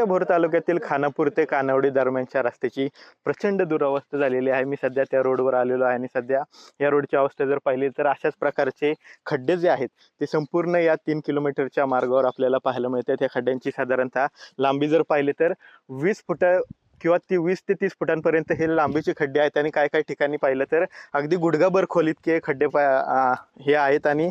भोर तालुक्यातील खानापूर ते कानवडी दरम्यानच्या रस्त्याची प्रचंड दुरावस्था झालेली आहे। मी सध्या त्या रोडवर आलेलो आहे आणि सध्या या रोडची अवस्था जर पाहिली तर अशाच प्रकारचे खड्डे जे आहेत ते संपूर्ण या 3 किलोमीटरच्या मार्गावर आपल्याला पाहायला मिळतात। त्या खड्ड्यांची साधारणतः लांबी जर पाहिली तर 20 फूट किंवा 20 ते 30 फुटांपर्यंत हे लांबीचे खड्डे आहेत आणि काही ठिकाणी पाहिलं तर अगदी गुडघाभर खोलीत खड्डे हे आहेत। आणि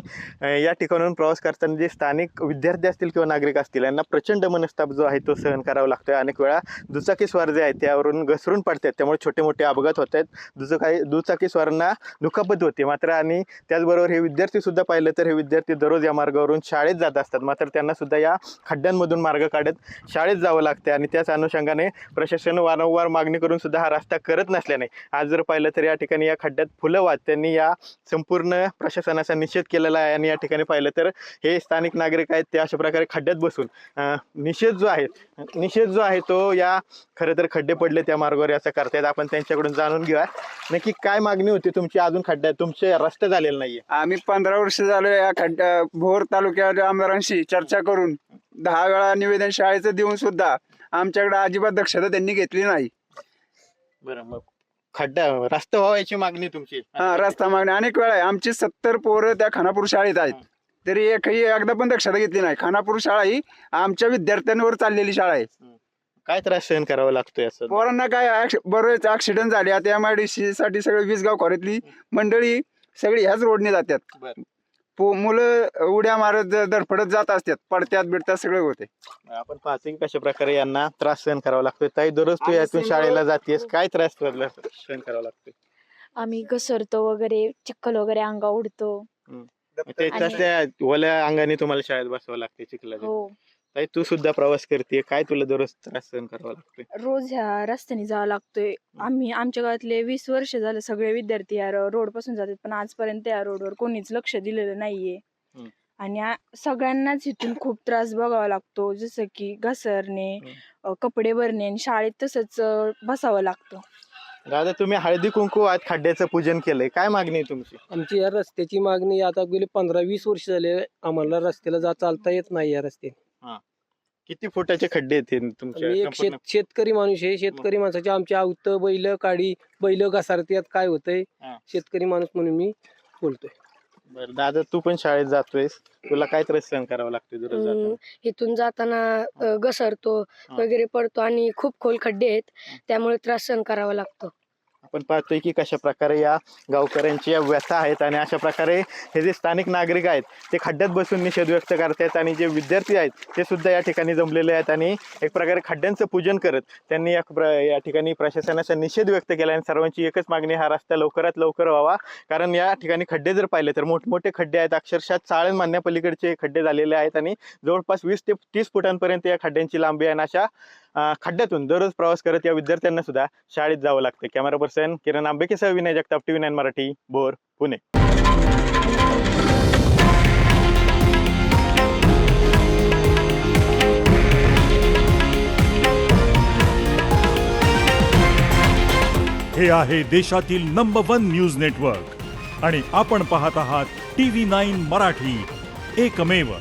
या ठिकाणाहून प्रवास करताना जे स्थानिक विद्यार्थी असतील किंवा नागरिक असतील यांना प्रचंड मनस्ताप जो आहे तो सहन करावा लागतोय। अनेक वेळा दुचाकी स्वार जे आहेत त्यावरून घसरून पडतात, त्यामुळे छोटे मोठे अपघात होत आहेत। दुचाकी स्वारांना दुखापत होते मात्र। आणि त्याचबरोबर हे विद्यार्थी सुद्धा पाहिलं तर हे विद्यार्थी दररोज या मार्गावरून शाळेत जात असतात, मात्र त्यांना सुद्धा या खड्ड्यांमधून मार्ग काढत शाळेत जावं लागते। आणि त्याच अनुषंगाने प्रशासन वारंवार मागणी करून सुद्धा हा रस्ता करत नसल्याने आज जर पाहिलं तर या ठिकाणी या खड्ड्यात फुलं वाहत त्यांनी या संपूर्ण प्रशासनाचा निषेध केलेला आहे। आणि या ठिकाणी पाहिलं तर हे स्थानिक नागरिक आहेत ते अशा प्रकारे खड्ड्यात बसून निषेध जो आहे तो या खरं तर खड्डे पडले त्या मार्गावर असं करतायत। आपण त्यांच्याकडून जाणून घेऊया नक्की काय मागणी होती तुमची। अजून खड्ड्यात तुमचे रस्ते झालेले नाहीये। आम्ही 15 वर्ष झालो या खड्ड्या भोर तालुक्याच्या आमदारांशी चर्चा करून 10 वेळा निवेदन शाळेचं देऊन सुद्धा आमच्याकडे अजिबात दक्षता त्यांनी घेतली नाही। बरं, मग खड्डा रस्ता व्हायची मागणी तुमची? रस्ता मागणी अनेक वेळा आहे। आमची 70 पोरं त्या खानापूर शाळेत आहेत, तरी एकदा पण दक्षता घेतली नाही। खानापूर शाळा ही आमच्या विद्यार्थ्यांवर चाललेली शाळा आहे। काय त्रास सहन करावा लागतोय असं? पोरांना काय बरेच ऍक्सिडेंट झाले। आता MIDC साठी सगळे वीसगाव खोऱ्यातली मंडळी सगळी ह्याच रोडने जातात। मुलं उड्या मारत धडपडत जात असतात, पडत्यात बिडत्यात सगळे होते। आपण पाहतो की कशा प्रकारे यांना त्रास सहन करावा लागतोय। ताई, दररोज तू यातून शाळेला जातेस, काय त्रास सहन करावा लागतोय? आम्ही घसरतो वगैरे, चिखल वगैरे अंगा उडतो। ते कसल्या ओल्या अंगाने तुम्हाला शाळेत बसावं लागते चिखलात? हो, ताई, तू सुद्धा प्रवास करते, काय तुला दररोज त्रास सहन करावा लागतोय? रोज ह्या रस्त्याने जावं लागतोय। आमच्या गावातले 20 वर्ष झाले सगळे विद्यार्थी या रोड पासून जातात, पण आजपर्यंत या रोडवर कोणीच लक्ष दिलेलं नाहीये। आणि सगळ्यांनाच इथून खूप त्रास बघावा लागतो, जसं की घसरणे, कपडे भरणे आणि शाळेत तसंच बसावं लागतं। दादा, तुम्ही हळदी कुंकू आज खड्ड्याचं पूजन केलंय, काय मागणी आहे तुमची? आमची या रस्त्याची मागणी आता गेली 15-20 वर्ष झाले आम्हाला रस्त्याला चालता येत नाही। या रस्त्याने किती फुटाचे खड्डे आहेत तुमच्या? शेतकरी माणूस आहे। शेतकरी माणसाचे आमची आवत बैल घसारत्यात, काय होतंय शेतकरी माणूस म्हणून मी बोलतोय। बरं दादा, तू पण शाळेत जातोयस, तुला काय त्रास सहन करावा लागतो दररोज जाताना? इथून जाताना घसरतो वगैरे पडतो आणि खूप खोल खड्डे आहेत, त्यामुळे त्रास सहन करावा लागतो। आपण पाहतोय की कशा प्रकारे या गावकऱ्यांची या व्यथा आहेत आणि अशा प्रकारे हे जे स्थानिक नागरिक आहेत ते खड्ड्यात बसून निषेध व्यक्त करतात। आणि जे विद्यार्थी आहेत ते सुद्धा या ठिकाणी जमलेले आहेत आणि एक प्रकारे खड्ड्यांचं पूजन करत त्यांनी या ठिकाणी प्रशासनाचा निषेध व्यक्त केला। आणि सर्वांची एकच मागणी, हा रस्ता लवकरात लवकर व्हावा, कारण या ठिकाणी खड्डे जर पाहिले तर मोठमोठे खड्डे आहेत, अक्षरशः चाळण मानण्यापलीकडचे खड्डे झालेले आहेत आणि जवळपास 20 ते 30 फुटांपर्यंत या खड्ड्यांची लांबी आहे। आणि अशा खड्ड्यातून दररोज प्रवास करत या विद्यार्थ्यांना सुद्धा शाळेत जावं लागतं। कॅमेरा पर्सन किरण आंबेकेसह विनय जगताप, TV9 मराठी, भोर, पुणे। हे आहे देशातील नंबर 1 न्यूज नेटवर्क आणि आपण पाहत आहात TV9 मराठी, एकमेव।